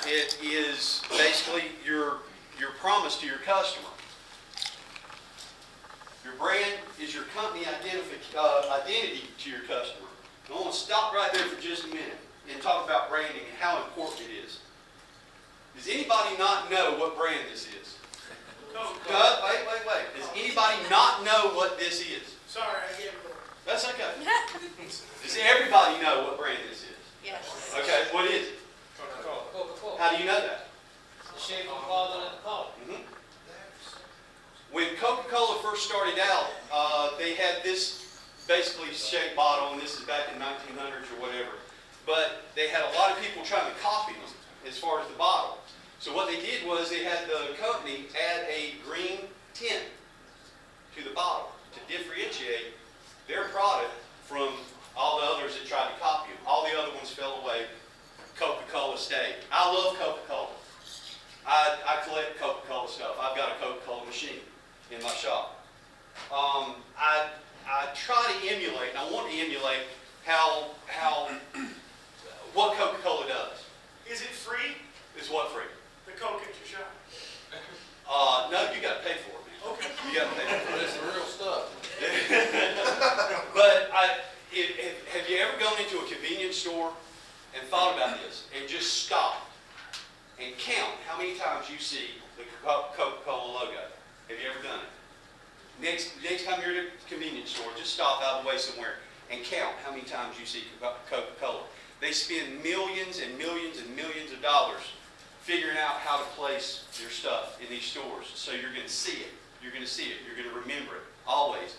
It is basically your promise to your customer. Your brand is your company identity to your customer. I want to stop right there for just a minute and talk about branding and how important it is. Does anybody not know what brand this is? Wait. Does anybody not know what this is? Sorry, I gave it away. That's okay. Does everybody know what brand this is? Yes. Okay, what is it? Coca-Cola. How do you know that? The shape of the bottle and the color. When Coca-Cola first started out, they had this basically shaped bottle, and this is back in 1900s or whatever. But they had a lot of people trying to copy them as far as the bottle. So what they did was they had the company add a green tint to the bottle to differentiate their product from all the others that tried to copy them. All the other ones fell away. Coca-Cola stayed. I love Coca-Cola. I collect Coca-Cola stuff. I've got a Coca-Cola machine in my shop. I try to emulate, and I want to emulate what Coca-Cola does. Is it free? Is what free? The Coke at your shop. No, you got to pay for it, man. Okay. You got to pay for it. It's the real stuff. But have you ever gone into a convenience store and thought about this and just stopped and count how many times you see the Coca-Cola logo? Have you ever done it? Next time you're at a convenience store, just stop out of the way somewhere and count how many times you see Coca-Cola. They spend millions and millions and millions of dollars figuring out how to place their stuff in these stores. So you're going to see it. You're going to see it. You're going to remember it, always.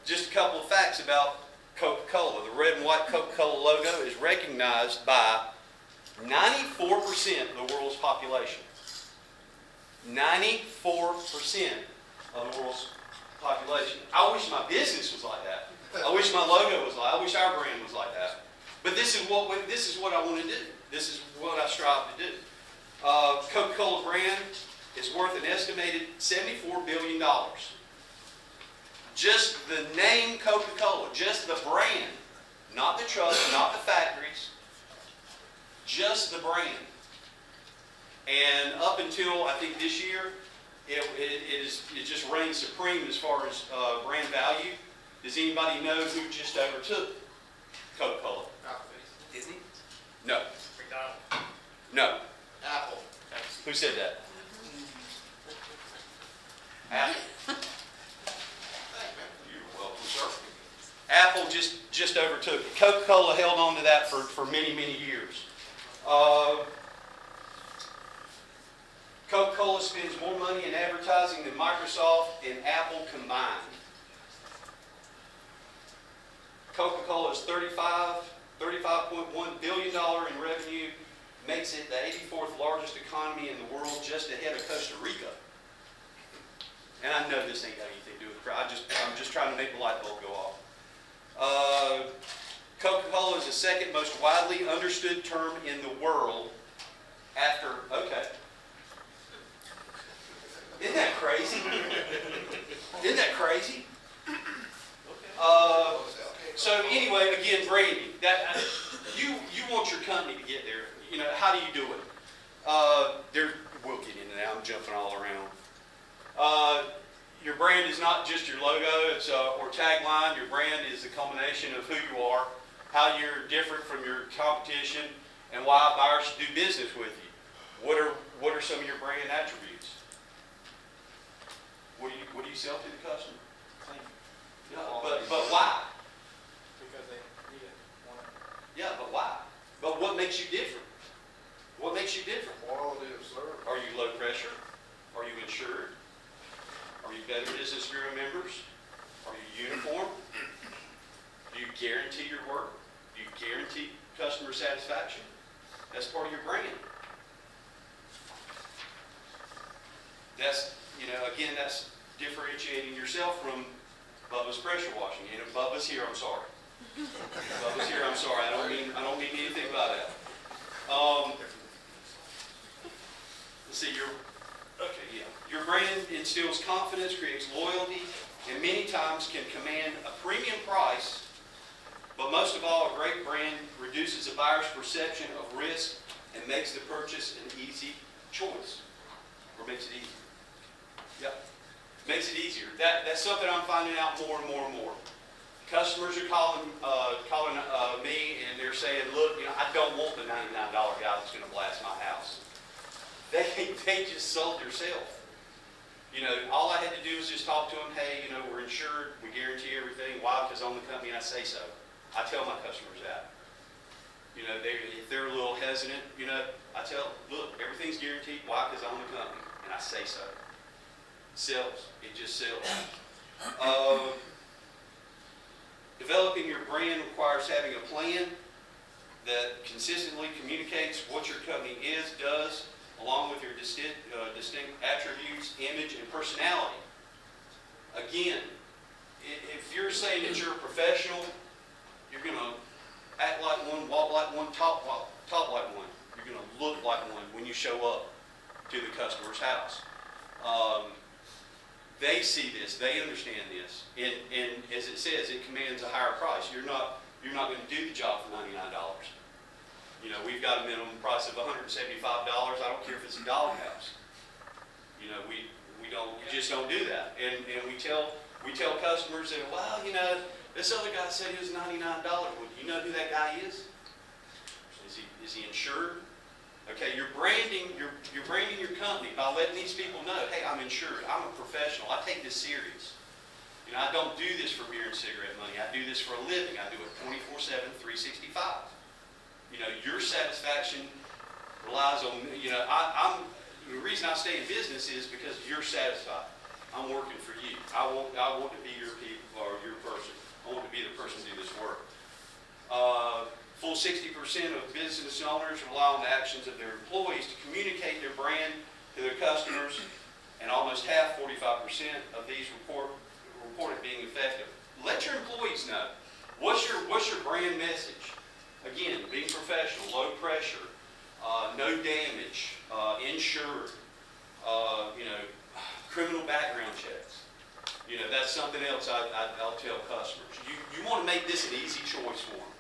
Just a couple of facts about Coca-Cola. The red and white Coca-Cola logo is recognized by 94% of the world's population. 94% of the world's population. I wish my business was like that. I wish my logo was like that. I wish our brand was like that. But this is what I want to do. This is what I strive to do. Coca-Cola brand is worth an estimated $74 billion. Just the name Coca-Cola, just the brand, not the trucks, not the factories, just the brand. And up until I think this year, it just reigns supreme as far as brand value. Does anybody know who just overtook Coca-Cola? Disney? No. McDonald's. No. Apple. Who said that? Apple. You're welcome, sir. Apple just overtook it. Coca-Cola held on to that for many, many years. Coca-Cola spends more money in advertising than Microsoft and Apple combined. Coca-Cola is $35.1 billion in revenue, makes it the 84th largest economy in the world, just ahead of Costa Rica. And I know this ain't got anything to do with the crowd. I'm just trying to make the light bulb go off. Coca-Cola is the second most widely understood term in the world after, okay. Isn't that crazy? Isn't that crazy? So anyway, again, branding. You want your company to get there. You know, how do you do it? We'll get into that. I'm jumping all around. Your brand is not just your logo or tagline. Your brand is the culmination of who you are, how you're different from your competition, and why buyers should do business with you. What are some of your brand attributes? What do you sell to the customer? Yeah, but why? Because they need it. Yeah, but why? But what makes you different? What makes you different? Quality of service. Are you low pressure? Are you insured? Are you Better Business Bureau members? Are you uniform? Do you guarantee your work? Do you guarantee customer satisfaction? That's part of your brand. That's, again, that's differentiating yourself from Bubba's pressure washing. Bubba's here, I'm sorry. Bubba's here, I'm sorry. I don't mean anything by that. Let's see, your brand instills confidence, creates loyalty, and many times can command a premium price. But most of all, a great brand reduces a buyer's perception of risk and makes the purchase an easy choice, or makes it easier. Yep, makes it easier. That's something I'm finding out more and more and more. Customers are calling me and they're saying, look, I don't want the $99 guy that's going to blast my house. They just sold themselves. All I had to do was just talk to them, hey, we're insured, we guarantee everything. Why? Because I'm the company and I say so. I tell my customers that. If they're a little hesitant, I tell them, look, everything's guaranteed. Why? Because I'm the company and I say so. Sells. It just sells. Developing your brand requires having a plan that consistently communicates what your company is, does, along with your distinct attributes, image, and personality. Again, if you're saying that you're a professional, you're going to act like one, walk like one, talk like one. You're going to look like one when you show up to the customer's house. They see this, they understand this, and as it says, it commands a higher price. You're not going to do the job for $99. We've got a minimum price of $175. I don't care if it's a doghouse. We just don't do that, and we tell customers that, well, this other guy said he was $99. Well, do you know who that guy is? Is he insured? Okay, you're branding your company by letting these people know, hey, I'm insured, I'm a professional, I take this serious. I don't do this for beer and cigarette money. I do this for a living. I do it 24/7, 365. Your satisfaction relies on, the reason I stay in business is because you're satisfied. I'm working for you. I want to be your people, or your person. I want to be the person to do this work. Full 60% of business owners rely on the actions of their employees to communicate their brand to their customers, and almost half, 45% of these reported being effective. Let your employees know. What's your brand message? Again, being professional, low pressure, no damage, insured, criminal background checks. That's something else I'll tell customers. You want to make this an easy choice for them.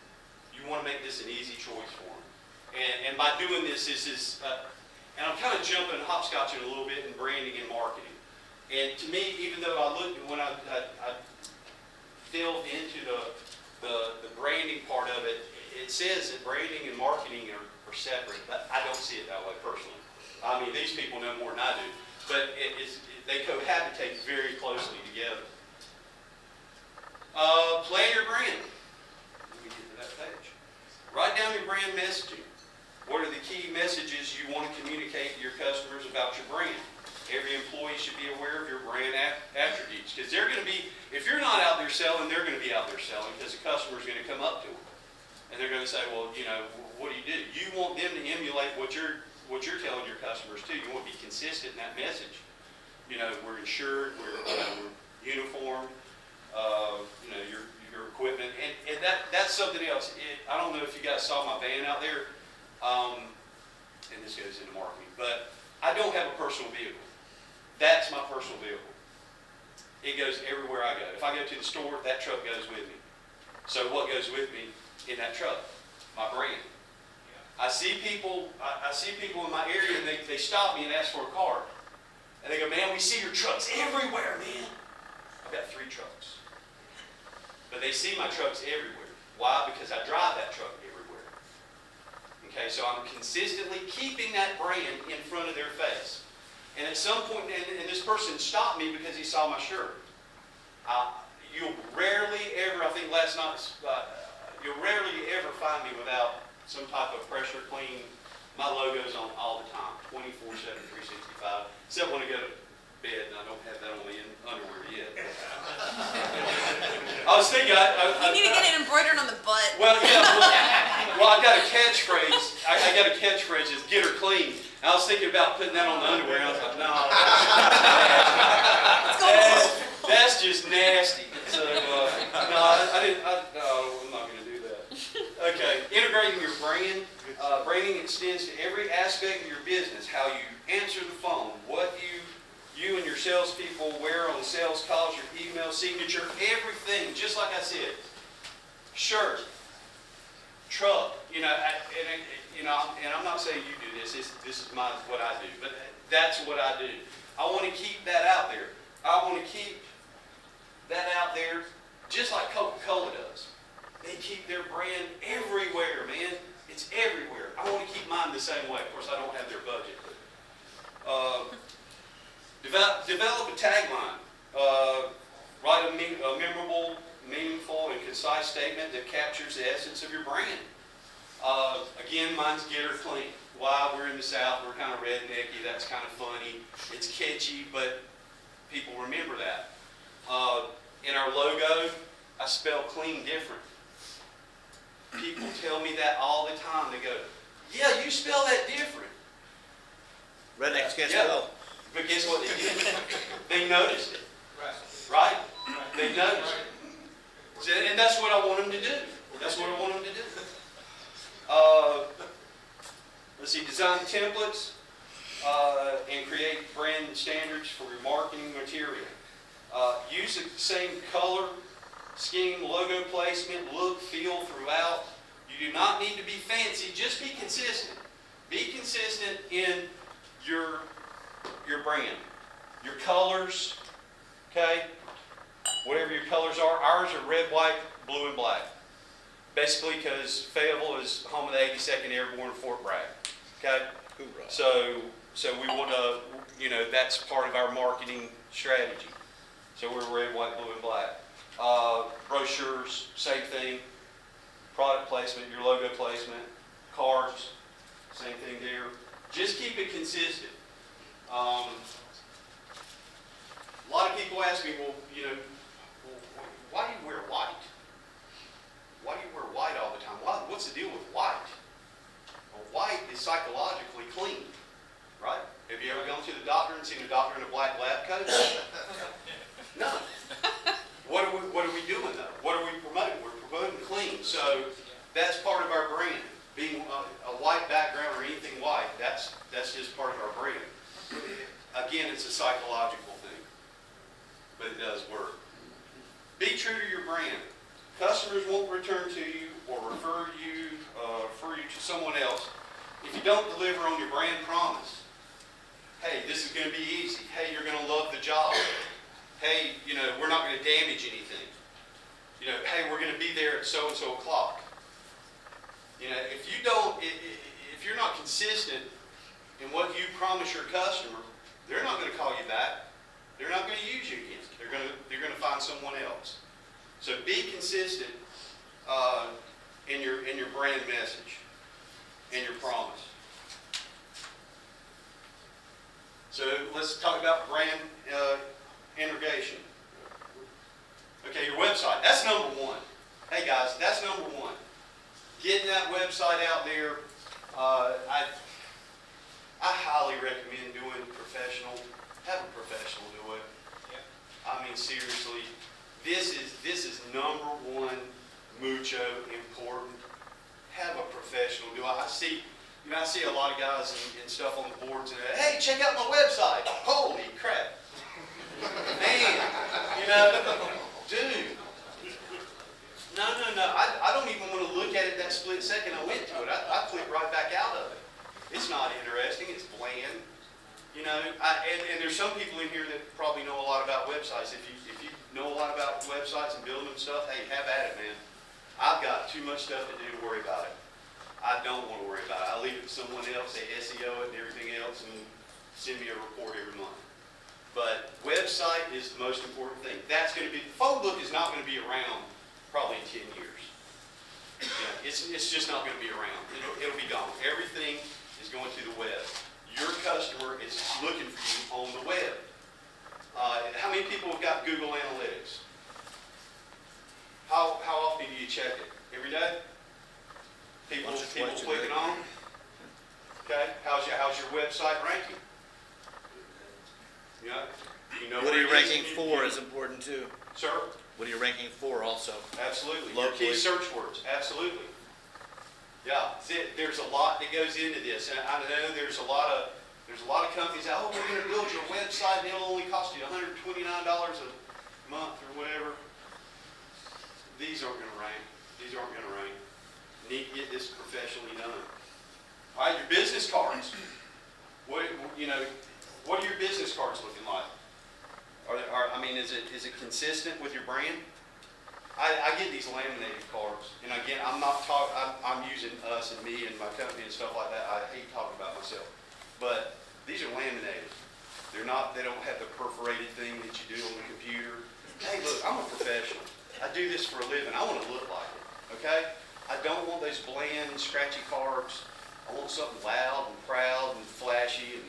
You want to make this an easy choice for them. And by doing this, and I'm kind of jumping, hopscotching a little bit in branding and marketing. And to me, even though when I delved into the branding part of it, it says that branding and marketing are separate, but I don't see it that way personally. I mean, these people know more than I do, but they cohabitate very closely together. Plan your brand. Let me get to that page. Write down your brand messaging. What are the key messages you want to communicate to your customers about your brand? Every employee should be aware of your brand attributes, because they're going to be, if you're not out there selling, they're going to be out there selling, because the customer's going to come up to them. And they're going to say, well, what do? You want them to emulate what you're telling your customers too. You want to be consistent in that message. We're insured, we're uniformed, your equipment, and that's something else. I don't know if you guys saw my van out there, and this goes into marketing, but I don't have a personal vehicle. That's my personal vehicle. It goes everywhere I go. If I go to the store, that truck goes with me. So what goes with me in that truck? My brand. I see people in my area, and they stop me and ask for a card. And they go, man, we see your trucks everywhere, man. I've got 3 trucks. But they see my trucks everywhere. Why? Because I drive that truck everywhere. Okay, so I'm consistently keeping that brand in front of their face. And at some point, and this person stopped me because he saw my shirt. You'll rarely ever, I think last night, you'll rarely ever find me without some type of pressure clean. My logo's on all the time, 24/7, 365. Except when I go to bed, and I don't have that on the underwear yet. I was thinking, you need to get it embroidered on the butt. Well, yeah. Well, I got a catchphrase. I got a catchphrase. It's "Get her clean." I was thinking about putting that on the underwear, and I was like, no, that's just nasty. So, no, I'm not going to do that. Okay, integrating your brand. Branding extends to every aspect of your business. How you answer the phone, what you and your salespeople wear on the sales calls, your email signature, everything. Just like I said, shirt, truck. you know, and I'm not saying you do this. This is what I do, but that's what I do. I want to keep that out there. I want to keep that out there, just like Coca-Cola does. They keep their brand everywhere, man. It's everywhere. I want to keep mine the same way. Of course, I don't have their budget. Develop a tagline. Write a memorable, meaningful, and concise statement that captures the essence of your brand. Again, mine's get her clean. Why? We're in the South. We're kind of rednecky. That's kind of funny. It's catchy, but people remember that. In our logo, I spell clean different. People tell me that all the time. They go, yeah, you spell that different. Rednecks can't Yeah. spell. But guess what they did? They noticed it. Right? They noticed it. And that's what I want them to do. That's what I want them to do. Let's see, design templates and create brand standards for your marketing material. Use the same color, scheme, logo placement, look, feel throughout. You do not need to be fancy, just be consistent. Be consistent in your brand. Your colors, okay? Whatever your colors are. Ours are red, white, blue, and black. Basically because Fayetteville is home of the 82nd Airborne Fort Bragg. Okay? Hoorah. So we want to, you know, that's part of our marketing strategy. So we're red, white, blue, and black. Brochures, same thing. Product placement, your logo placement. Cards, same thing there. Just keep it consistent. A lot of people ask me, well, you know, why do you wear white? Why do you wear white all the time? What's the deal with white? Well, white is psychologically clean, right? Have you ever gone to the doctor and seen a doctor in a black lab coat? No. What are we doing though? What are we promoting? We're promoting clean. So that's part of our brand. Being a white background or anything white, that's just part of our brand. Again, it's a psychological thing, but it does work. Be true to your brand. Customers won't return to you or refer you to someone else if you don't deliver on your brand promise. Hey, this is going to be easy. Hey, you're going to love the job. Hey, you know, we're not going to damage anything. You know, hey, we're going to be there at so-and-so o'clock. You know, if you're not consistent in what you promise your customer, they're not going to call you back. They're not going to use you again. They're going to find someone else. So be consistent in your brand message and your promise. So let's talk about brand integration. Okay, your website. That's number one. Hey guys, that's number one. Getting that website out there. I highly recommend doing professional. Have a professional do it. I mean, seriously, this is number one, mucho important. Have a professional do it. I see a lot of guys and stuff on the boards and hey, check out my website. Holy crap, man! You know, dude. No. I don't even want to look at it that split second I went to it. I clicked right back out of it. It's not interesting. It's bland. You know, and there's some people in here that probably know a lot about websites. If you know a lot about websites and building stuff, hey, have at it, man. I've got too much stuff to do to worry about it. I don't want to worry about it. I leave it to someone else. They SEO it and everything else and send me a report every month. But website is the most important thing. That's going to be, the phone book is not going to be around probably in 10 years. You know, it's just not going to be around. It'll be gone. Everything is going to the web. Your customer is looking for you on the web. How many people have got Google Analytics? How often do you check it? Every day? People clicking on? Okay. How's your website ranking? Yeah. You know What are you where it ranking for is important too. Sir? What are you ranking for also? Absolutely. Locally. Your key search words. Absolutely. Yeah. There's a lot that goes into this, and I know there's a lot of companies that, oh, we're going to build your website and it'll only cost you $129 a month or whatever. These aren't going to rank. These aren't going to rank. You need to get this professionally done. All right, your business cards. What, you know, what are your business cards looking like? I mean, is it consistent with your brand? I get these laminated cards, and again, I'm using us and me and my company and stuff like that. I hate talking about myself, but these are laminated. They're not. They don't have the perforated thing that you do on the computer. Hey, look, I'm a professional. I do this for a living. I want to look like it. Okay? I don't want those bland, scratchy cards. I want something loud and proud and flashy, and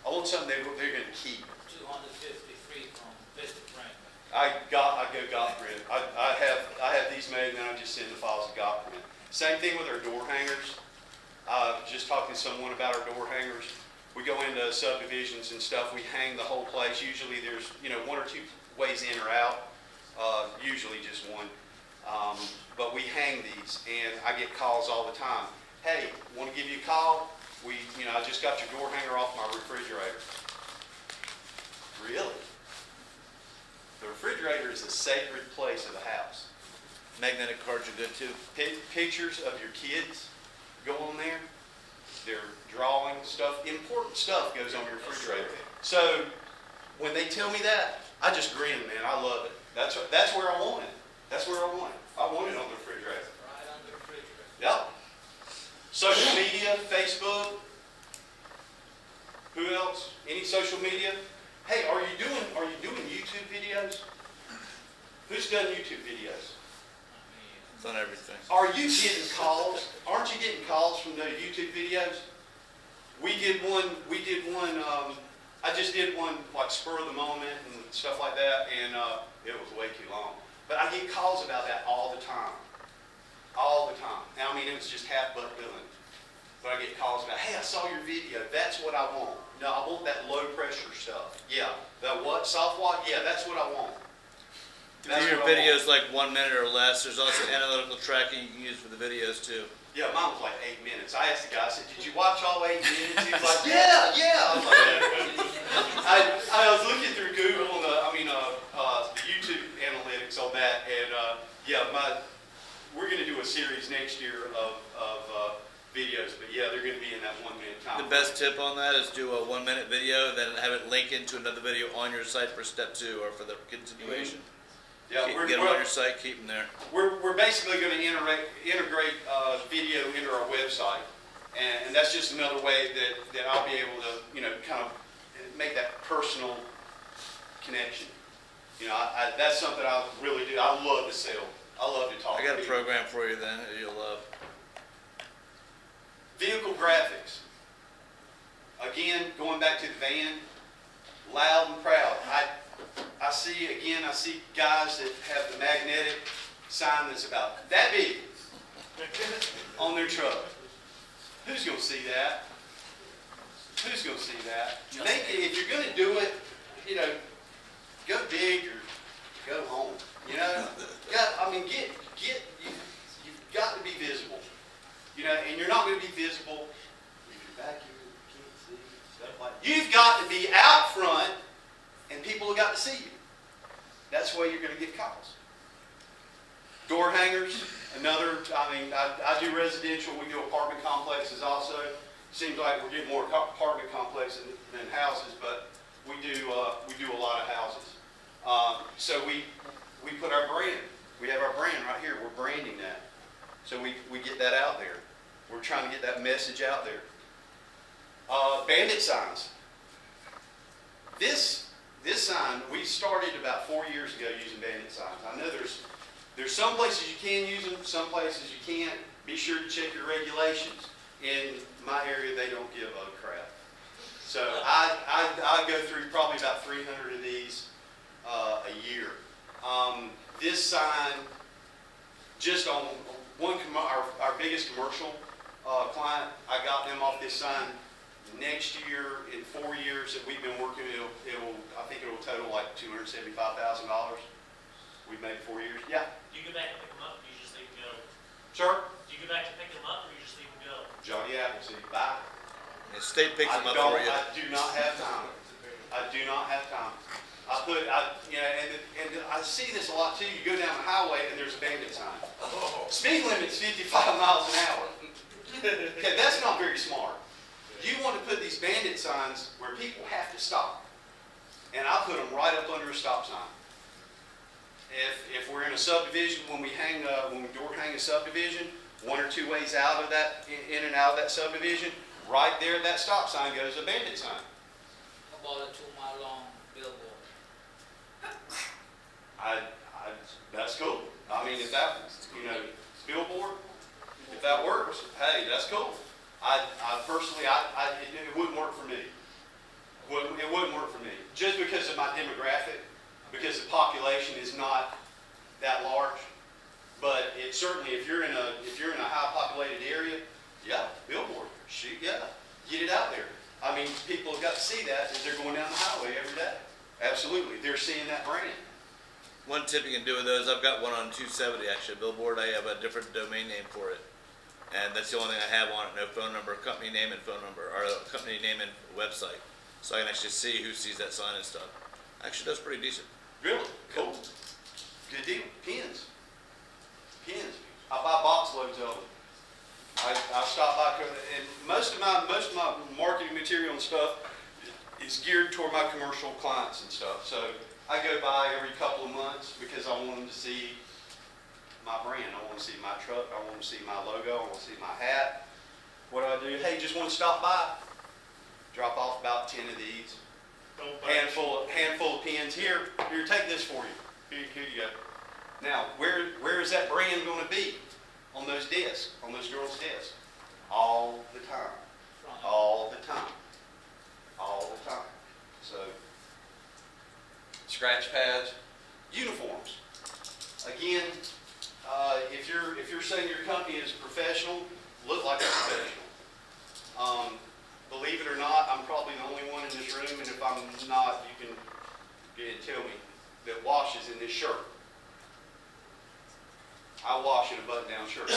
I want something they're going to keep. 253 from Vista Frank. I go got print. I have these made, and then I just send the files to got print. Same thing with our door hangers. Just talking to someone about our door hangers. We go into subdivisions and stuff. We hang the whole place. Usually there's one or two ways in or out. Usually just one. But we hang these, and I get calls all the time. Hey, want to give you a call? I just got your door hanger off my refrigerator. Really? The refrigerator is a sacred place of the house. Magnetic cards are good too. Pictures of your kids go on there. Their drawing stuff, important stuff goes on your refrigerator. So when they tell me that, I just grin, man. I love it. That's where I want it. That's where I want it. I want it on the refrigerator. Right on the refrigerator. Yep. Social media, Facebook. Who else? Any social media? Hey, are you doing YouTube videos? Who's done YouTube videos? It's on everything. Are you getting calls? Aren't you getting calls from those YouTube videos? We did one. I just did one like spur of the moment and stuff like that, and it was way too long. But I get calls about that all the time. All the time. Now, I mean, it was just half-butt billing. But I get calls about, hey, I saw your video. That's what I want. No, I want that low-pressure stuff. Yeah. That what? Soft watt? Yeah, that's what I want. If your videos like 1 minute or less, there's also analytical tracking you can use for the videos too. Yeah, mine was like 8 minutes. I asked the guy, I said, did you watch all 8 minutes? He was like, yeah. I was like, I was looking through Google and the YouTube analytics on that, and we're going to do a series next year of videos, but yeah, they're going to be in that 1 minute time. The best tip on that is do a 1 minute video, then have it link into another video on your site for step 2 or for the continuation. Yeah, Get them on your site, keep them there. We're basically going to integrate video into our website, and that's just another way that I'll be able to kind of make that personal connection. That's something I really do. I love to sell. I love to talk. I got a program for you then that you'll love. Vehicle graphics. Again, going back to the van, loud and proud. I see guys that have the magnetic sign that's about that big on their truck. Who's going to see that? Who's going to see that? If you're going to do it, go big or go home. You've got to be visible. And you're not going to be visible if you're back here, you can't see, stuff like that. You've got to be out front, and people have got to see you. That's why you're going to get calls. Door hangers, I do residential, we do apartment complexes also. Seems like we're getting more apartment complexes than houses, but we do a lot of houses. So we put our brand. We have our brand right here. We're branding that. So we get that out there. We're trying to get that message out there. Bandit signs. This sign, we started about 4 years ago using bandit signs. I know there's some places you can use them, some places you can't. Be sure to check your regulations. In my area, they don't give a crap. So I go through probably about 300 of these a year. This sign, just on our biggest commercial client, I got them off this sign. Next year, in 4 years that we've been working, I think it'll total like $275,000. We've made 4 years. Yeah. Do you go back and pick them up, or do you just leave them go? Sir? Do you go back to pick them up, or you just leave them go? Johnny Appleseed. Bye. The state picks them up for you. I do not have time. I do not have time. And I see this a lot too. You go down the highway and there's a bandit sign. Speed limit's 55 miles an hour. Okay, that's not very smart. bandit signs where people have to stop. And I put them right up under a stop sign. If we're in a subdivision, when we door hang a subdivision, 1 or 2 ways out of that, in and out of that subdivision, right there at that stop sign goes a bandit sign. How about a 2-mile long billboard? That's cool. I mean, if that, billboard, if that works, hey, that's cool. I personally, it wouldn't work for me. It wouldn't work for me. Just because of my demographic, because the population is not that large. But it certainly, if you're in a high populated area, yeah, billboard, shoot, yeah, get it out there. I mean, people have got to see that as they're going down the highway every day. Absolutely, they're seeing that brand. One tip you can do with those, I've got one on 270 actually, a billboard. I have a different domain name for it. And that's the only thing I have on it, no phone number, company name and phone number, or company name and website. So I can actually see who sees that sign and stuff. Actually, that's pretty decent. Really? Cool. Good deal. Pins. Pins. I buy box loads of them. I stop by, and most of my marketing material and stuff is geared toward my commercial clients and stuff. So I go by every couple of months because I want them to see my brand. I want to see my truck. I want to see my logo. I want to see my hat. What do I do? Hey, just want to stop by. Drop off about 10 of these. Handful of pins. Here, take this for you. Here you go. Now, where is that brand going to be on those desks, on those girls' desks? All the time. All the time. All the time. So, scratch pads, uniforms. Again, if you're saying your company is professional, look like a professional. Believe it or not, I'm probably the only one in this room, and if I'm not, you can tell me, that washes in this shirt. I wash in a button-down shirt.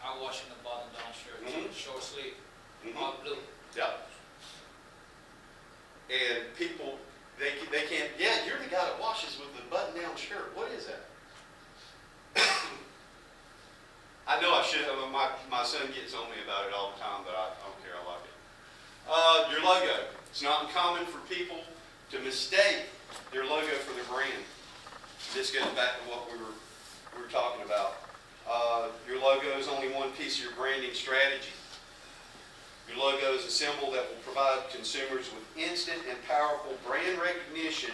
I wash in a button-down shirt, short sleeve, all blue. Yeah. And people, they can't, yeah, you're the guy that washes with the button-down shirt. What is that? I know I should. My son gets on me about it all the time, but I don't care. I like it. Your logo. It's not uncommon for people to mistake their logo for their brand. This goes back to what we were talking about. Your logo is only one piece of your branding strategy. Your logo is a symbol that will provide consumers with instant and powerful brand recognition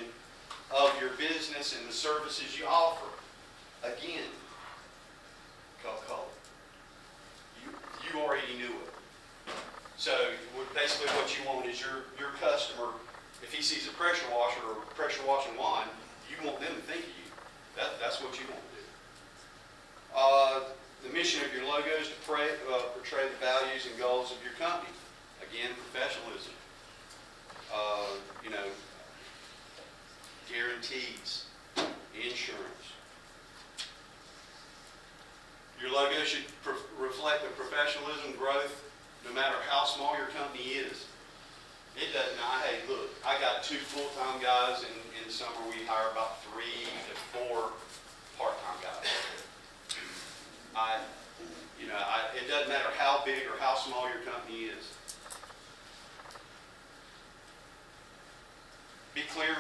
of your business and the services you offer. Again, Coca-Cola. You already knew it. So basically what you want is your customer, if he sees a pressure washer or pressure washing wine, you want them to think of you. That's what you want to do. The mission of your logo is to portray the values and goals of your company. Again, professionalism. Guarantees, insurance. Your logo should reflect the professionalism growth no matter how small your company is. It doesn't, hey, look, I got 2 full-time guys, and in the summer we hire about 3 to 4 part-time guys. It doesn't matter how big or how small your company is. Be clear.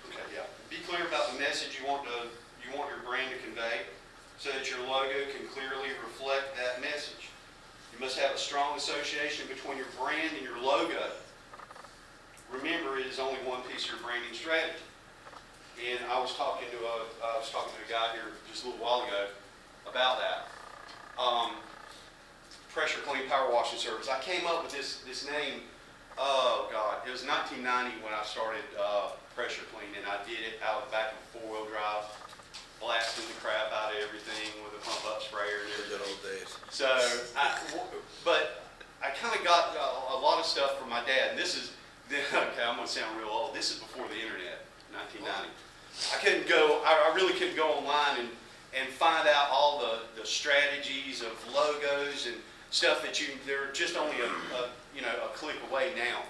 Okay, yeah. Be clear about the message you want your brand to convey, so that your logo can clearly reflect that message. You must have a strong association between your brand and your logo. Remember, it is only one piece of your branding strategy. And I was talking to a guy here just a little while ago about that. Pressure clean power washing service. I came up with this name. Oh God, it was 1990 when I started pressure cleaning. I did it out of the back of a 4-wheel drive, blasting the crap out of everything with a pump up sprayer and everything. Good old days. So, but I kind of got a lot of stuff from my dad. And this is, okay, I'm going to sound real old. This is before the internet, 1990. I really couldn't go online and find out all the strategies of logos and stuff that they're just only a click away now.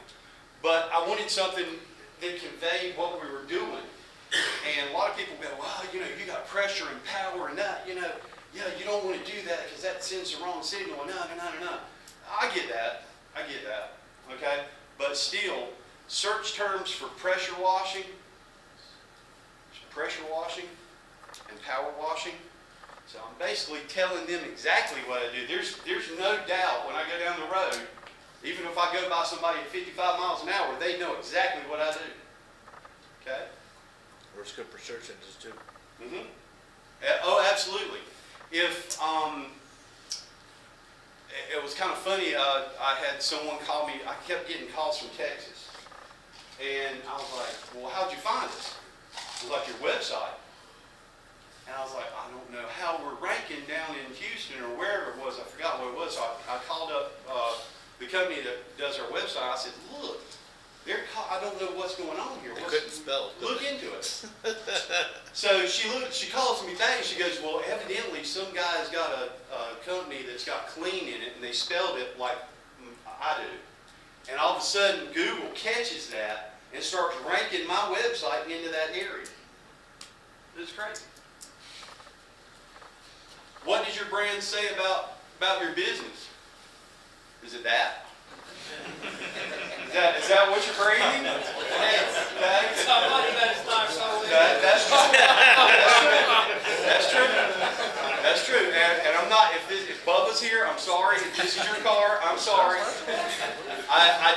But I wanted something that conveyed what we were doing. And a lot of people go, well, you got pressure and power and that, you don't want to do that because that sends the wrong signal. No. I get that, okay? But still, search terms for pressure washing and power washing. So I'm basically telling them exactly what I do. There's no doubt when I go down the road, even if I go by somebody at 55 miles an hour, they know exactly what I do. Okay? Works good for search engines too. Mm-hmm. Oh, absolutely. If it was kind of funny, I had someone call me. I kept getting calls from Texas, and I was like, "Well, how'd you find us?" It was like your website. And I was like, I don't know how we're ranking down in Houston or wherever it was. I forgot what it was. So I called up the company that does our website. I said, look, I don't know what's going on here. They couldn't spell it. Look into it. So she calls me back and she goes, well, evidently some guy's got a company that's got clean in it and they spelled it like I do. And all of a sudden Google catches that and starts ranking my website into that area. It's crazy. What did your brand say about your business? Is it that? Is that what you're branding? Somebody better start showing. That's true. That's true. And I'm not, if Bubba's here, I'm sorry. If this is your car, I'm sorry. I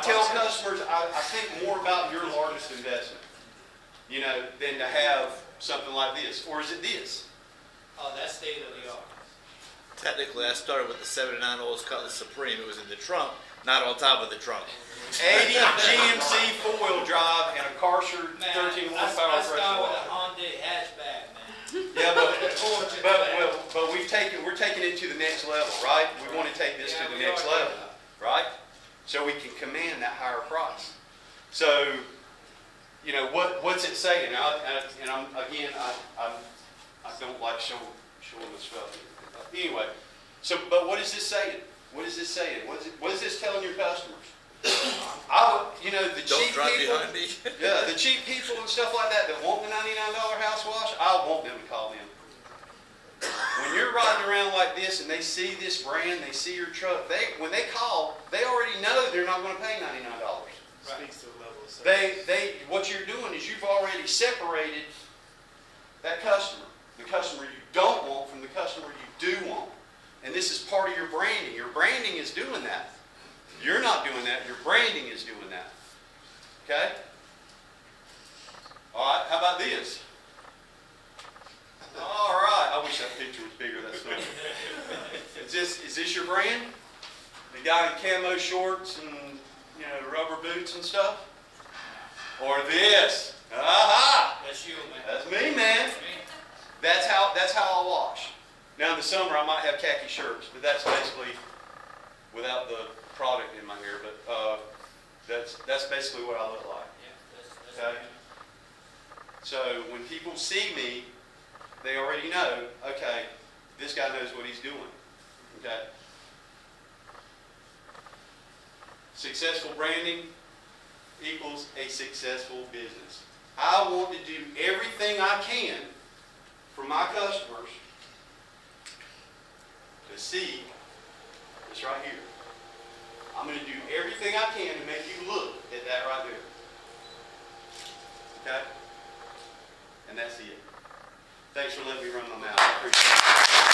tell customers, I think more about your largest investment, you know, than to have something like this. Or is it this? Oh, that's state of the art. Technically, I started with the 79 Olds Cutlass Supreme. It was in the trunk, not on top of the trunk. 80 GMC four-wheel drive and a Karcher 13 horsepower I started pressure with washer. a Honda hatchback, man. Yeah, but we're taking it to the next level, right? We want to take this to the next level, right? So we can command that higher price. So, you know, what's it saying? I don't like showing the stuff. Anyway, but what is this saying? What is this saying? What is this telling your customers? The cheap people, the cheap people and stuff like that want the $99 house wash, I want them to call them. When you're riding around like this and they see this brand, they see your truck, when they call, they already know they're not going to pay $99. Speaks to the level of service. What you're doing is you've already separated that customer. The customer you don't want from the customer you do want. And this is part of your branding. Your branding is doing that. You're not doing that. Your branding is doing that. Okay? All right. How about this? All right. I wish that picture was bigger. That's funny. Is this your brand? The guy in camo shorts and rubber boots and stuff? Or this? Aha! That's you, man. That's me, man. That's me. That's how I wash. Now in the summer I might have khaki shirts, but that's basically without the product in my hair. But that's basically what I look like. Yeah, Okay. So when people see me, they already know. Okay, this guy knows what he's doing. Okay. Successful branding equals a successful business. I want to do everything I can for my customers to see this right here. I'm going to do everything I can to make you look at that right there. Okay? And that's it. Thanks for letting me run my mouth. I appreciate it.